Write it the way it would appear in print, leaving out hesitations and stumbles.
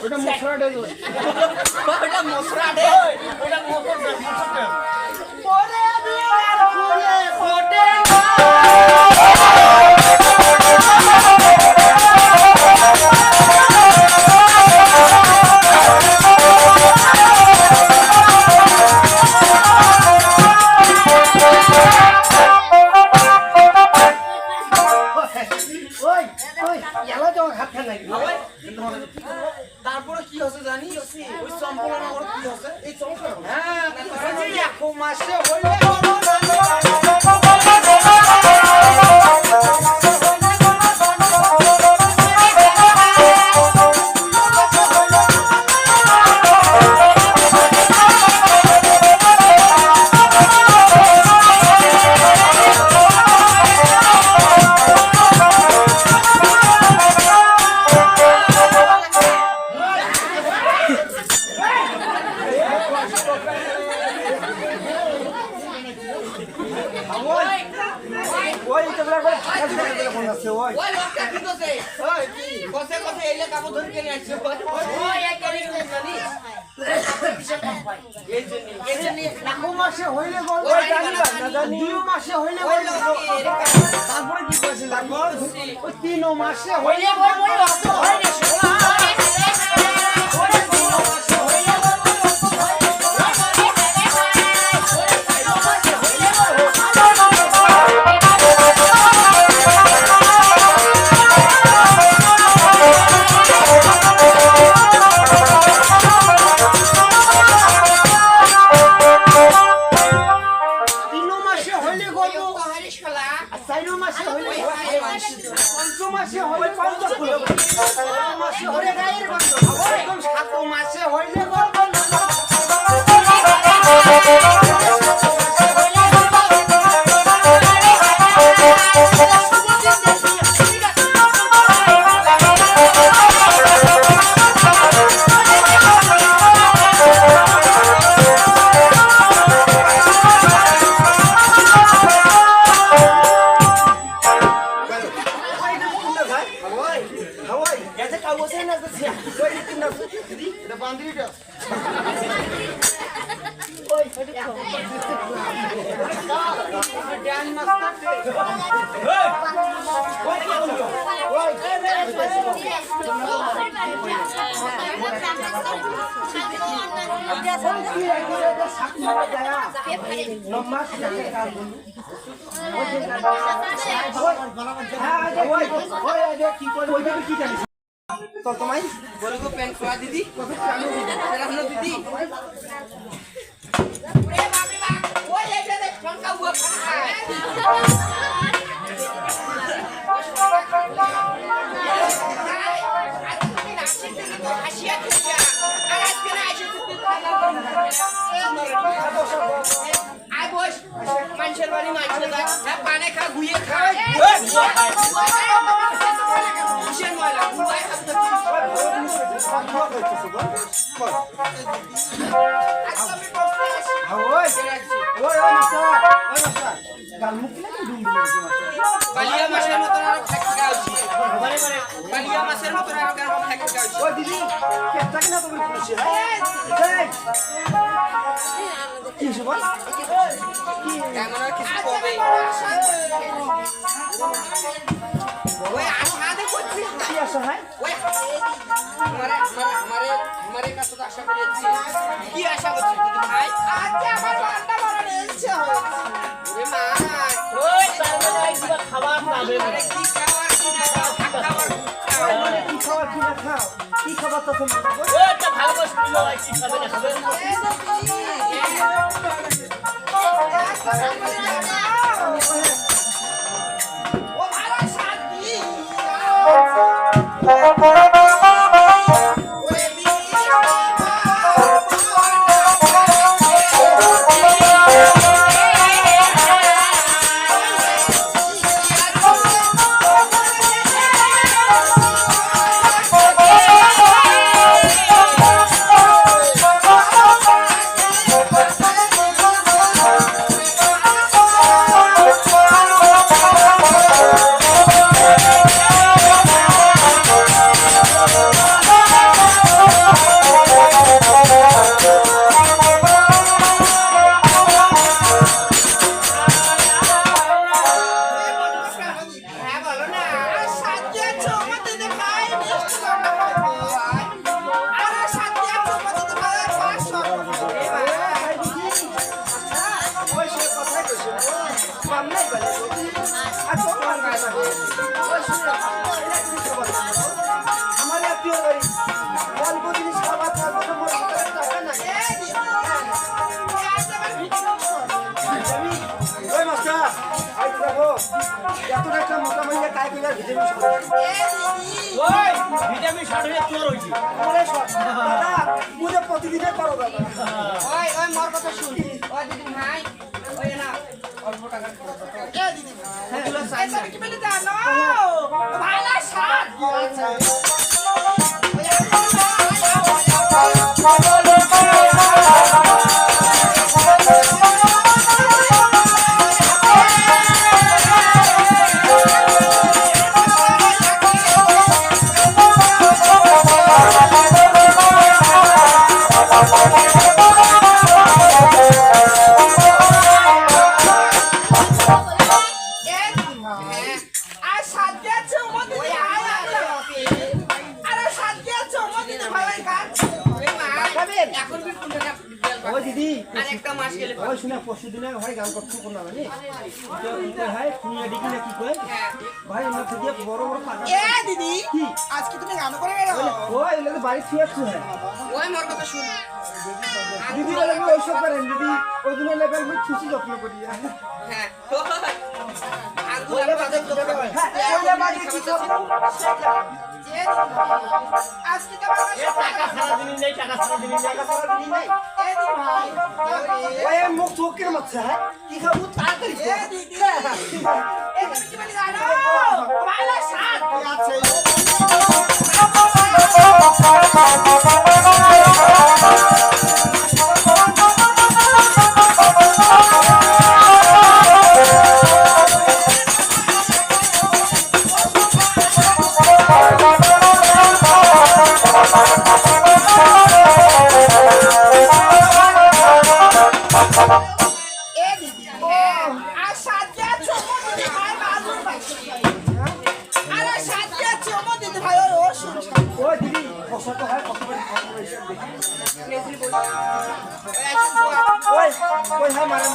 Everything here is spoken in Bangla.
ওটা মশরাটে ওটা মশরাটে ওটা মশরাটে পরে দিয়ার ফুলে ফোটে তারপরে কি হচ্ছে জানি ওই চম্পলা নগর কি হচ্ছে এই চম্পলা হ্যাঁ এক মাসে হইলে তারপরে কি করেছে ওই 3 মাসে হইলে तो तुम्हारी बोलो को पेन खुआ दीदी दीदी वो ये दे फोन का हुआ आई बॉस मानशर वाली मानशर दा पाने खा गुये खा मिशन वाला गुये अब तक Balia masih motor orang hack gaji. Balia masih motor orang hack gaji. Oh didi, kita kena tu polisi. Hey, किस बात? कैमरा किस को गई? वो आधे कुछ क्या है? वो हमारे का तो आशा करें की आशा करते भाई आज क्या अंडा मारा नहीं छो अरे मां ओए सामने किबा खाবার পাবে মানে কি খাবার কি না খাও কি খাবার তো তুমি ওই তো ভালো বস্তু লয় কি খাবে না খাবে ও ভালো শান্তি ওই সে কথাই কইছে সামনে গেলে আর তো আর গায় না ওই শুনে এটা কি খবর আমার আত্মীয় ভাই অল্প জিনিস খাবার খাবো তো মোর কাছে টাকা নাই ওই মাস্টার আই দেখো এত একটা মোটা মাইয়া কাই কইলা ভিটামিন শট ওই ভিটামিন শট হয়ে তোর হইছে আরে শট দাদা মুঝে প্রতিদিনে করো দাদা ওই ওই মোর কথা শুন ওই দিদি ভাই ওই না অল্প টাকা এ দিদি এগুলো সাইজ কি বলে জানো ভালো শার্ট আচ্ছা ওই দিদি আরেকটা মাস গেলে ওই শুনে পরশু দিনে ভাই গান করতে কোন না মানে তো ভাই শুনিয়া দেখি না কি কয় ভাই আমরা থেকে বড় বড় পাকা এ দিদি কি আজকে তুমি গান করে বেরো ওই এলে বাড়ি থিয়েছ হ্যাঁ ওই মোর কথা শুন দিদি বলে ওই সব করেন দিদি ওই দিনে লেভেল মই খুশি যত্ন করি হ্যাঁ আগুলা বাজে তো হ্যাঁ ওই বাড়ি কি করব আজকে তো টাকা সারা দিন নেই টাকা সারা দিন নেই টাকা সারা দিন নেই এ দিদি ভাই ওই মুখ চোখের মধ্যে হ্যাঁ কি খাবো তাড়াতাড়ি এ দিদি এ তুমি কি বলি জানো ভালো শার্ট আছে এ দিদি আর সাজিয়া চমো দিদি ভাই বাজুর ভাই আরে সাজিয়া চমো দিদি ভাই ও শুন ওই দিদি কষ্ট তো হয় কষ্ট করে ওই ওই হ্যাঁ মারেন